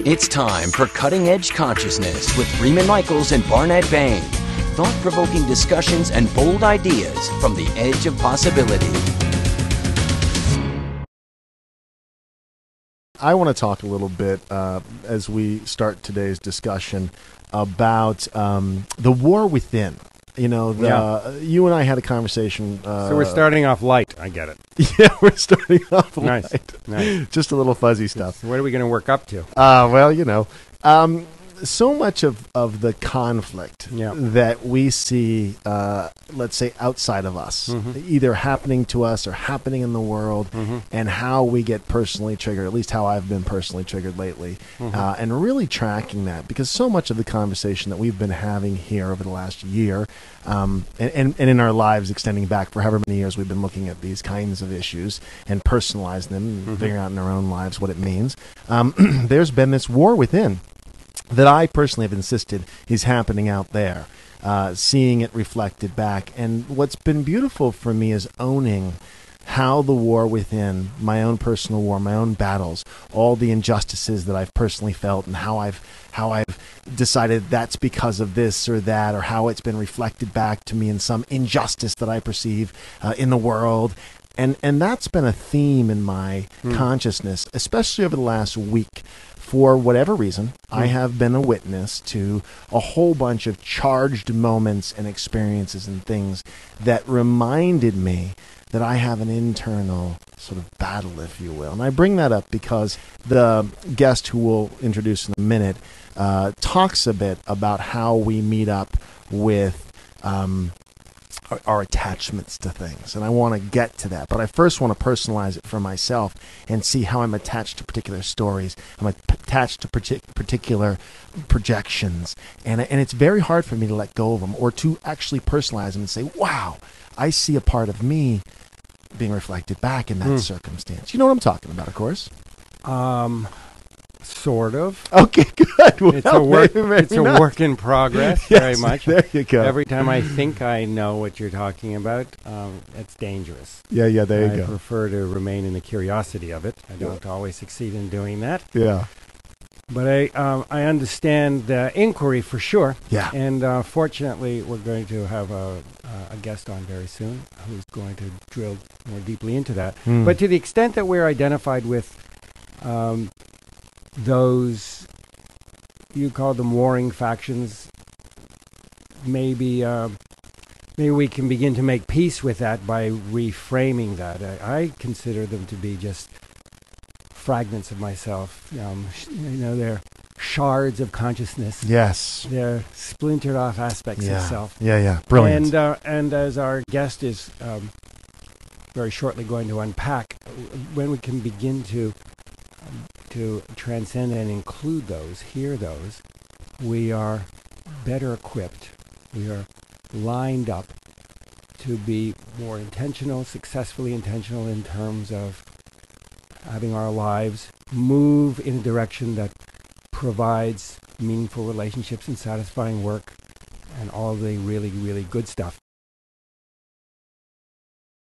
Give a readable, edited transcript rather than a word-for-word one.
It's time for Cutting Edge Consciousness with Freeman Michaels and Barnett Bain. Thought-provoking discussions and bold ideas from the edge of possibility. I want to talk a little bit as we start today's discussion about the war within. You know, you and I had a conversation. So we're starting off light. I get it. Yeah, we're starting off Nice. light. Nice. Just a little fuzzy stuff. So what are we going to work up to? Well, you know, so much of the conflict that we see, let's say, outside of us, either happening to us or happening in the world, and how we get personally triggered, at least how I've been personally triggered lately, and really tracking that, because so much of the conversation that we've been having here over the last year, and in our lives extending back for however many years we've been looking at these kinds of issues and personalizing them and figuring out in our own lives what it means, there's been this war within that I personally have insisted is happening out there, seeing it reflected back. And what's been beautiful for me is owning how the war within, my own personal war, my own battles, all the injustices that I've personally felt, and how I've decided that's because of this or that, or how it's been reflected back to me in some injustice that I perceive in the world. And that's been a theme in my consciousness, especially over the last week. For whatever reason, I have been a witness to a whole bunch of charged moments and experiences and things that reminded me that I have an internal sort of battle, if you will. And I bring that up because the guest who we'll introduce in a minute talks a bit about how we meet up with our attachments to things. And I want to get to that. But I first want to personalize it for myself and see how I'm attached to particular stories. I'm attached to particular projections. And it's very hard for me to let go of them, or to actually personalize them and say, wow, I see a part of me being reflected back in that circumstance. You know what I'm talking about, of course. Sort of. Okay, good. Well, It's a work in progress, Yes, very much. there you go. Every time I think I know what you're talking about, it's dangerous. Yeah, there you I go. prefer to remain in the curiosity of it. I don't always succeed in doing that. Yeah. But I understand the inquiry for sure. Yeah. And fortunately, we're going to have a guest on very soon who's going to drill more deeply into that. But to the extent that we're identified with those, you call them warring factions, maybe we can begin to make peace with that by reframing that. I consider them to be just fragments of myself. They're shards of consciousness. Yes. They're splintered off aspects of self. Yeah. Brilliant. And as our guest is very shortly going to unpack, when we can begin to transcend and include those, hear those, we are better equipped. We are lined up to be more intentional, successfully intentional in terms of having our lives move in a direction that provides meaningful relationships and satisfying work and all the really, really good stuff.